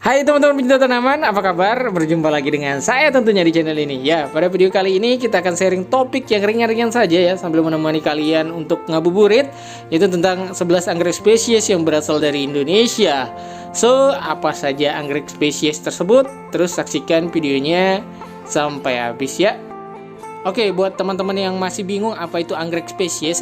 Hai teman-teman pencinta tanaman, apa kabar? Berjumpa lagi dengan saya tentunya di channel ini. Ya, pada video kali ini kita akan sharing topik yang ringan-ringan saja ya, sambil menemani kalian untuk ngabuburit, yaitu tentang 11 anggrek spesies yang berasal dari Indonesia. So, apa saja anggrek spesies tersebut? Terus saksikan videonya sampai habis ya. Oke, buat teman-teman yang masih bingung apa itu anggrek spesies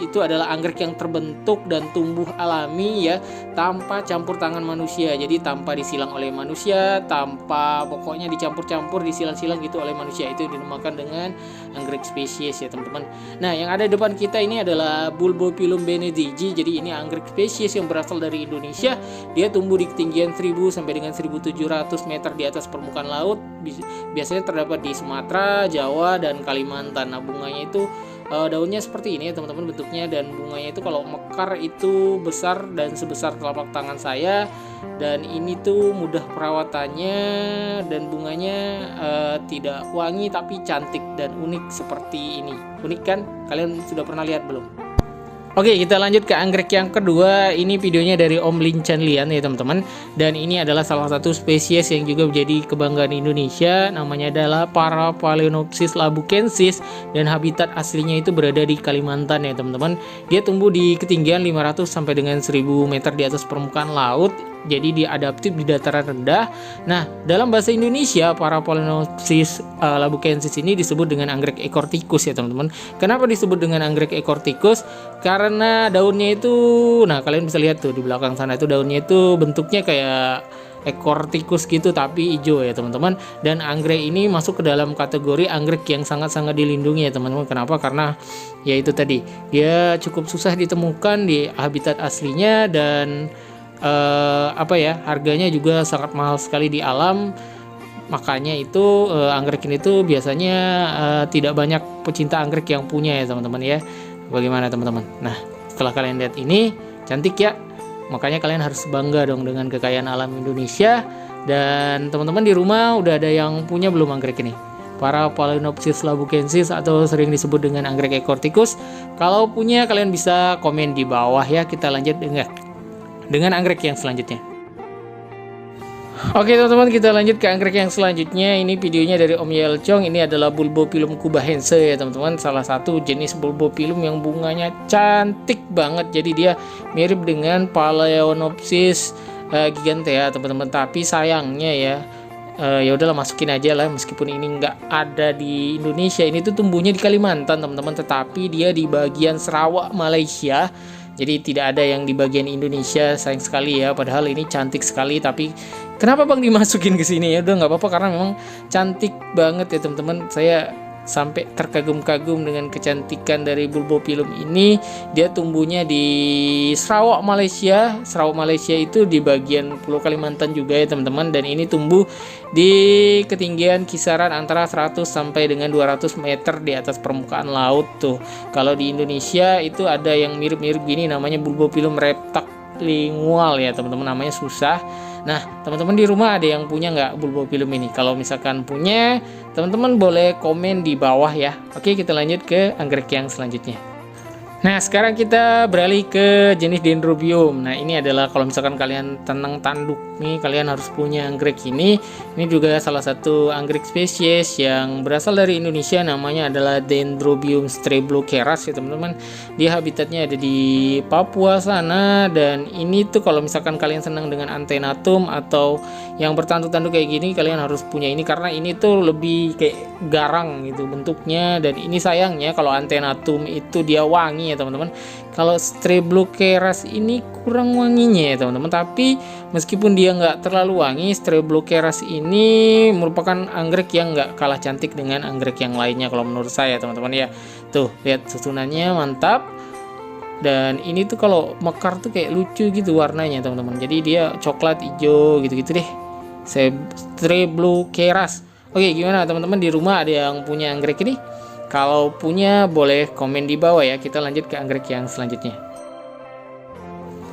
itu adalah anggrek yang terbentuk dan tumbuh alami ya, tanpa campur tangan manusia. Jadi tanpa disilang oleh manusia, tanpa pokoknya dicampur-campur, disilang-silang gitu oleh manusia. Itu dinamakan dengan anggrek spesies ya, teman-teman. Nah, yang ada di depan kita ini adalah Bulbophyllum benediji. Jadi ini anggrek spesies yang berasal dari Indonesia. Dia tumbuh di ketinggian 1000 sampai dengan 1700 meter di atas permukaan laut. Biasanya terdapat di Sumatera, Jawa, dan Kalimantan. Nah, bunganya itu daunnya seperti ini ya teman-teman bentuknya, dan bunganya itu kalau mekar itu besar dan sebesar telapak tangan saya, dan ini tuh mudah perawatannya, dan bunganya tidak wangi tapi cantik dan unik seperti ini. Unik kan? Kalian sudah pernah lihat belum? Oke, kita lanjut ke anggrek yang kedua. Ini videonya dari Om Lin Chan Lian ya teman-teman. Dan ini adalah salah satu spesies yang juga menjadi kebanggaan Indonesia. Namanya adalah Paraphalaenopsis labukensis, dan habitat aslinya itu berada di Kalimantan ya teman-teman. Dia tumbuh di ketinggian 500 sampai dengan 1000 meter di atas permukaan laut. Jadi dia adaptif di dataran rendah. Nah, dalam bahasa Indonesia Paraphalaenopsis labukensis ini disebut dengan anggrek ekor tikus ya teman-teman. Kenapa disebut dengan anggrek ekor tikus? Karena daunnya itu, nah kalian bisa lihat tuh di belakang sana itu daunnya itu bentuknya kayak ekor tikus gitu tapi hijau ya teman-teman. Dan anggrek ini masuk ke dalam kategori anggrek yang sangat-sangat dilindungi ya teman-teman. Kenapa? Karena ya itu tadi, dia cukup susah ditemukan di habitat aslinya, dan harganya juga sangat mahal sekali di alam. Makanya itu anggrek ini tuh biasanya tidak banyak pecinta anggrek yang punya ya teman-teman ya. Bagaimana teman-teman? Nah, setelah kalian lihat ini cantik ya, makanya kalian harus bangga dong dengan kekayaan alam Indonesia. Dan teman-teman di rumah udah ada yang punya belum anggrek ini? Paraphalaenopsis labukensis atau sering disebut dengan anggrek ekor tikus. Kalau punya kalian bisa komen di bawah ya. Kita lanjut dengan anggrek yang selanjutnya. Oke teman-teman, kita lanjut ke anggrek yang selanjutnya. Ini videonya dari Om Yel Chong. Ini adalah Bulbophyllum cubahense ya teman-teman. Salah satu jenis Bulbophyllum yang bunganya cantik banget. Jadi dia mirip dengan Phalaenopsis gigantea teman-teman. Tapi sayangnya ya udahlah, masukin aja lah, meskipun ini nggak ada di Indonesia. Ini tuh tumbuhnya di Kalimantan teman-teman, tetapi dia di bagian Sarawak Malaysia. Jadi tidak ada yang di bagian Indonesia, sayang sekali ya. Padahal ini cantik sekali, tapi kenapa bang dimasukin ke sini ya? Udah nggak apa-apa, karena memang cantik banget ya teman-teman. Saya sampai terkagum-kagum dengan kecantikan dari Bulbophyllum ini. Dia tumbuhnya di Sarawak Malaysia. Sarawak Malaysia itu di bagian Pulau Kalimantan juga ya teman-teman. Dan ini tumbuh di ketinggian kisaran antara 100 sampai dengan 200 meter di atas permukaan laut tuh. Kalau di Indonesia itu ada yang mirip-mirip gini, namanya Bulbophyllum reptaclingual ya teman-teman, namanya susah. Nah, teman-teman di rumah ada yang punya nggak Bulbophyllum ini? Kalau misalkan punya, teman-teman boleh komen di bawah ya. Oke, kita lanjut ke anggrek yang selanjutnya. Nah, sekarang kita beralih ke jenis Dendrobium. Nah, ini adalah kalau misalkan kalian tanam tanduk nih, kalian harus punya anggrek ini. Ini juga salah satu anggrek spesies yang berasal dari Indonesia, namanya adalah Dendrobium streblokeras ya teman-teman. Dia habitatnya ada di Papua sana, dan ini tuh kalau misalkan kalian senang dengan antenatum atau yang bertanduk-tanduk kayak gini, kalian harus punya ini karena ini tuh lebih kayak garang gitu bentuknya. Dan ini sayangnya kalau antenatum itu dia wangi ya teman-teman. Kalau streblokeras ini kurang wanginya ya teman-teman. Tapi meskipun dia nggak terlalu wangi, streblokeras ini merupakan anggrek yang nggak kalah cantik dengan anggrek yang lainnya kalau menurut saya teman-teman ya. Tuh lihat susunannya mantap. Dan ini tuh kalau mekar tuh kayak lucu gitu warnanya teman-teman. Jadi dia coklat hijau gitu-gitu deh. Streblokeras. Oke, gimana teman-teman di rumah ada yang punya anggrek ini? Kalau punya boleh komen di bawah ya. Kita lanjut ke anggrek yang selanjutnya.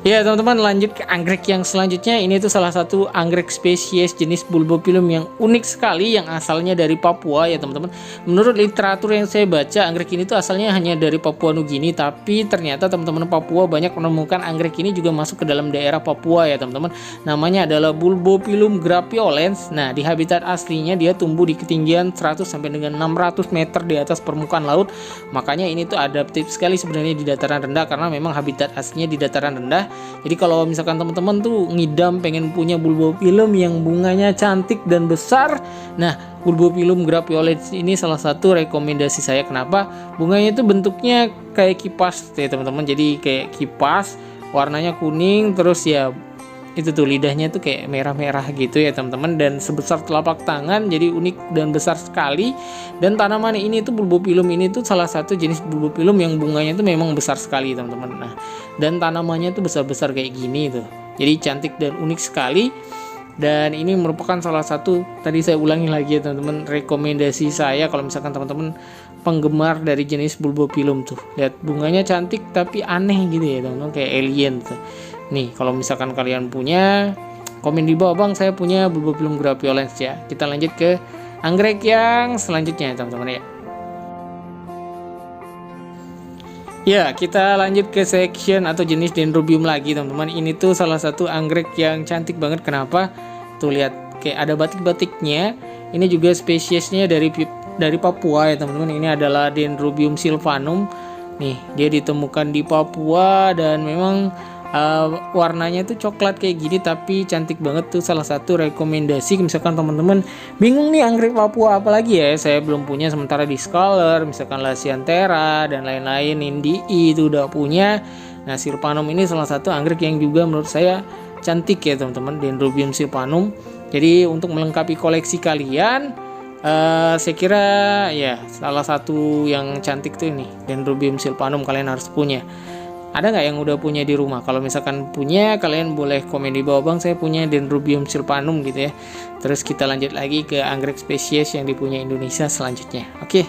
Ya teman-teman, lanjut ke anggrek yang selanjutnya. Ini tuh salah satu anggrek spesies jenis Bulbopilum yang unik sekali, yang asalnya dari Papua ya teman-teman. Menurut literatur yang saya baca, anggrek ini tuh asalnya hanya dari Papua Nugini, tapi ternyata teman-teman Papua banyak menemukan anggrek ini juga masuk ke dalam daerah Papua ya teman-teman. Namanya adalah Bulbopilum grapiolens. Nah, di habitat aslinya dia tumbuh di ketinggian 100 sampai dengan 600 meter di atas permukaan laut. Makanya ini tuh adaptif sekali sebenarnya di dataran rendah, karena memang habitat aslinya di dataran rendah. Jadi kalau misalkan teman-teman tuh ngidam pengen punya Bulbopilum yang bunganya cantik dan besar, nah Bulbopilum grapiolens ini salah satu rekomendasi saya. Kenapa? Bunganya itu bentuknya kayak kipas ya teman-teman. Jadi kayak kipas, warnanya kuning, terus ya itu tuh lidahnya tuh kayak merah-merah gitu ya teman-teman, dan sebesar telapak tangan, jadi unik dan besar sekali. Dan tanaman ini tuh Bulbopilum ini tuh salah satu jenis Bulbopilum yang bunganya tuh memang besar sekali teman-teman. Nah, dan tanamannya tuh besar-besar kayak gini tuh, jadi cantik dan unik sekali. Dan ini merupakan salah satu, tadi saya ulangi lagi ya teman-teman, rekomendasi saya kalau misalkan teman-teman penggemar dari jenis Bulbopilum tuh. Lihat bunganya cantik tapi aneh gitu ya teman-teman, kayak alien tuh. Nih, kalau misalkan kalian punya, komen di bawah, bang saya punya Bulbopilum grapiolens ya. Kita lanjut ke anggrek yang selanjutnya teman-teman ya. Ya, kita lanjut ke section atau jenis Dendrobium lagi teman-teman. Ini tuh salah satu anggrek yang cantik banget. Kenapa? Tuh lihat, kayak ada batik-batiknya. Ini juga spesiesnya dari Papua ya teman-teman. Ini adalah Dendrobium sylvanum. Nih, dia ditemukan di Papua dan memang warnanya tuh coklat kayak gini tapi cantik banget. Tuh salah satu rekomendasi misalkan teman-teman bingung nih anggrek Papua apalagi ya, saya belum punya, sementara di Scholar misalkan Lasianthera dan lain-lain, Indii itu udah punya. Nah, sylvanum ini salah satu anggrek yang juga menurut saya cantik ya teman-teman, Dendrobium sylvanum. Jadi untuk melengkapi koleksi kalian, saya kira ya salah satu yang cantik tuh ini Dendrobium sylvanum, kalian harus punya. Ada nggak yang udah punya di rumah? Kalau misalkan punya, kalian boleh komen di bawah, bang saya punya Dendrobium sylvanum gitu ya. Terus kita lanjut lagi ke anggrek spesies yang dipunya Indonesia selanjutnya. Oke.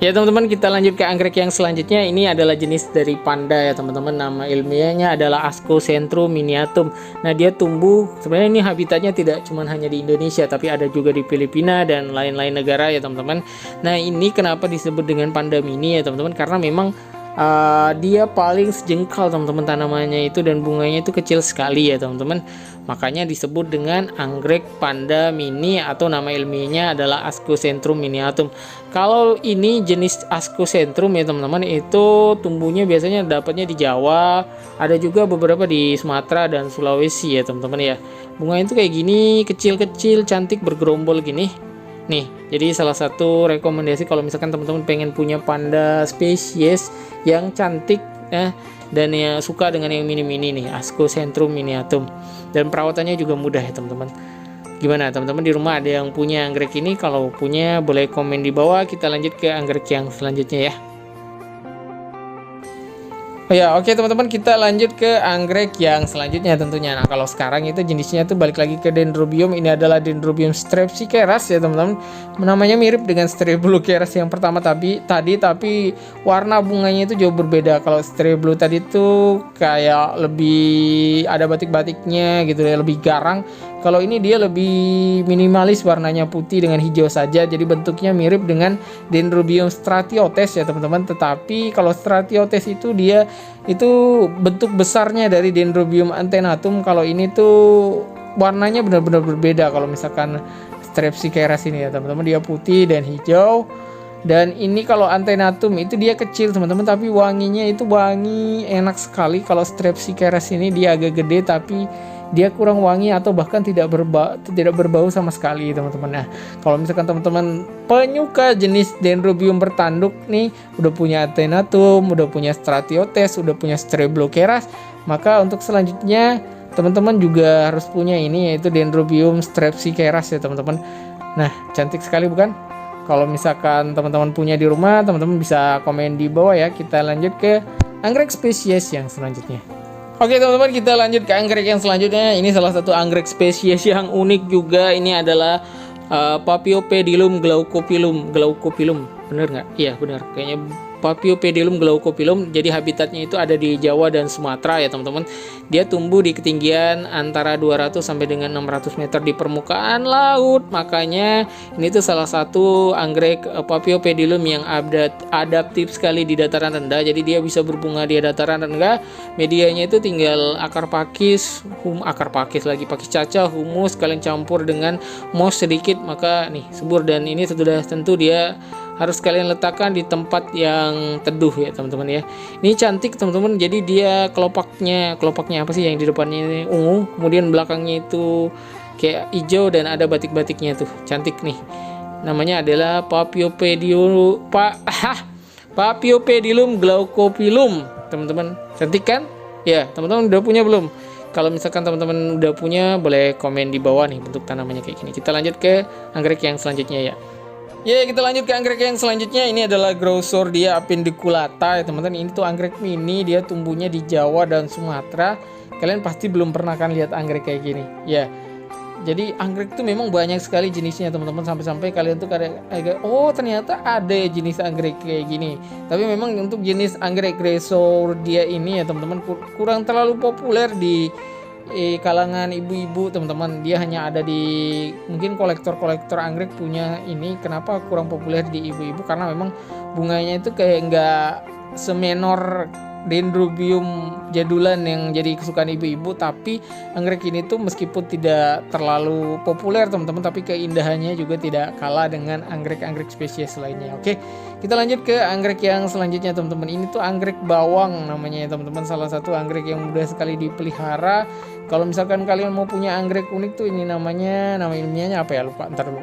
Ya teman-teman, kita lanjut ke anggrek yang selanjutnya. Ini adalah jenis dari panda ya teman-teman. Nama ilmiahnya adalah Ascocentrum miniatum. Nah, dia tumbuh, sebenarnya ini habitatnya tidak cuma hanya di Indonesia, tapi ada juga di Filipina dan lain-lain negara ya teman-teman. Nah, ini kenapa disebut dengan panda mini ya teman-teman? Karena memang dia paling sejengkal teman-teman tanamannya itu, dan bunganya itu kecil sekali ya teman-teman. Makanya disebut dengan anggrek panda mini atau nama ilmiahnya adalah Ascocentrum miniatum. Kalau ini jenis Ascocentrum ya teman-teman, itu tumbuhnya biasanya dapatnya di Jawa, ada juga beberapa di Sumatera dan Sulawesi ya teman-teman ya. Bunganya itu kayak gini, kecil-kecil, cantik, bergerombol gini. Nih, jadi salah satu rekomendasi kalau misalkan teman-teman pengen punya panda spesies yang cantik ya, dan ya suka dengan yang mini-mini nih, Ascocentrum miniatum. Dan perawatannya juga mudah ya teman-teman. Gimana teman-teman di rumah ada yang punya anggrek ini? Kalau punya boleh komen di bawah. Kita lanjut ke anggrek yang selanjutnya ya. Ya, oke teman-teman, kita lanjut ke anggrek yang selanjutnya tentunya. Nah, kalau sekarang itu jenisnya tuh balik lagi ke Dendrobium. Ini adalah Dendrobium strepsikeras ya teman-teman. Namanya mirip dengan Strepsilokeras yang pertama tadi, tapi warna bunganya itu jauh berbeda. Kalau Strepsilo tadi tuh kayak lebih ada batik-batiknya gitu ya, lebih garang. Kalau ini dia lebih minimalis, warnanya putih dengan hijau saja. Jadi bentuknya mirip dengan Dendrobium stratiotes ya teman-teman. Tetapi kalau stratiotes itu dia itu bentuk besarnya dari Dendrobium antenatum. Kalau ini tuh warnanya benar-benar berbeda. Kalau misalkan Strepsikeras ini ya teman-teman, dia putih dan hijau. Dan ini kalau antenatum itu dia kecil teman-teman, tapi wanginya itu wangi enak sekali. Kalau Strepsikeras ini dia agak gede tapi dia kurang wangi atau bahkan tidak berbau sama sekali teman-teman. Nah, kalau misalkan teman-teman penyuka jenis Dendrobium bertanduk nih, udah punya antenatum, udah punya stratiotes, udah punya Strepsilokeras, maka untuk selanjutnya teman-teman juga harus punya ini, yaitu Dendrobium strepsikeras ya teman-teman. Nah, cantik sekali bukan? Kalau misalkan teman-teman punya di rumah, teman-teman bisa komen di bawah ya. Kita lanjut ke anggrek spesies yang selanjutnya. Oke teman-teman, kita lanjut ke anggrek yang selanjutnya. Ini salah satu anggrek spesies yang unik juga. Ini adalah Paphiopedilum glaucopilum. Bener nggak? Iya benar. Kayaknya Paphiopedilum glaucopilum. Jadi habitatnya itu ada di Jawa dan Sumatera ya teman-teman. Dia tumbuh di ketinggian antara 200 sampai dengan 600 meter di permukaan laut. Makanya ini tuh salah satu anggrek Paphiopedilum yang adaptif sekali di dataran rendah. Jadi dia bisa berbunga di dataran rendah. Medianya itu tinggal akar pakis caca, humus kalian campur dengan moss sedikit, maka nih subur. Dan ini sudah tentu dia harus kalian letakkan di tempat yang teduh ya teman-teman ya. Ini cantik teman-teman. Jadi dia kelopaknya apa sih yang di depannya ini ungu, kemudian belakangnya itu kayak hijau dan ada batik-batiknya tuh. Cantik nih. Namanya adalah Paphiopedilum glaucopilum teman-teman. Cantik kan? Ya, teman-teman udah punya belum? Kalau misalkan teman-teman udah punya, boleh komen di bawah nih bentuk tanamannya kayak gini. Kita lanjut ke anggrek yang selanjutnya ya. Ya, kita lanjut ke anggrek yang selanjutnya. Ini adalah Grossordia appendiculata ya teman-teman. Ini tuh anggrek mini, dia tumbuhnya di Jawa dan Sumatera. Kalian pasti belum pernah kan lihat anggrek kayak gini. Ya. Jadi anggrek itu memang banyak sekali jenisnya teman-teman, sampai kalian tuh kayak oh ternyata ada jenis anggrek kayak gini. Tapi memang untuk jenis anggrek Grossordia ini ya teman-teman kurang terlalu populer di kalangan ibu-ibu teman-teman. Dia hanya ada di mungkin kolektor-kolektor anggrek punya ini. Kenapa kurang populer di ibu-ibu? Karena memang bunganya itu kayak nggak semenor Dendrobium jadulan yang jadi kesukaan ibu-ibu. Tapi anggrek ini tuh meskipun tidak terlalu populer teman-teman, tapi keindahannya juga tidak kalah dengan anggrek-anggrek spesies lainnya. Oke, kita lanjut ke anggrek yang selanjutnya teman-teman. Ini tuh anggrek bawang namanya ya teman-teman. Salah satu anggrek yang mudah sekali dipelihara. Kalau misalkan kalian mau punya anggrek unik tuh ini nama ilmiahnya apa ya, lupa, ntar dulu.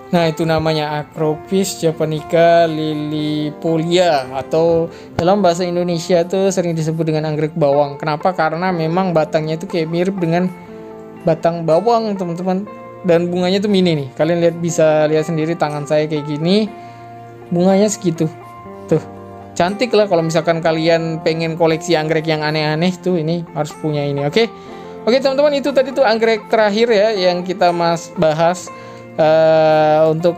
Nah, itu namanya Acropis japonica lilipolia, atau dalam bahasa Indonesia tuh sering disebut dengan anggrek bawang. Kenapa? Karena memang batangnya itu kayak mirip dengan batang bawang teman-teman. Dan bunganya tuh mini nih. Kalian bisa lihat sendiri tangan saya kayak gini. Bunganya segitu. Tuh. Cantik lah kalau misalkan kalian pengen koleksi anggrek yang aneh-aneh tuh, ini harus punya ini. Oke. Oke teman-teman, itu tadi tuh anggrek terakhir ya yang kita bahas. Untuk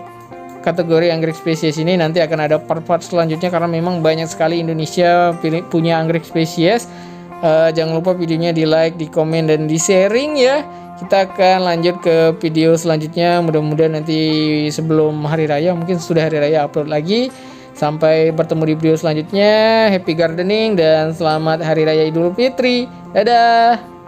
kategori anggrek spesies ini nanti akan ada part-part selanjutnya karena memang banyak sekali Indonesia punya anggrek spesies. Jangan lupa videonya di like, di komen, dan di sharing ya. Kita akan lanjut ke video selanjutnya, mudah-mudahan nanti sebelum hari raya, mungkin sudah hari raya upload lagi. Sampai bertemu di video selanjutnya. Happy gardening dan selamat hari raya Idul Fitri. Dadah.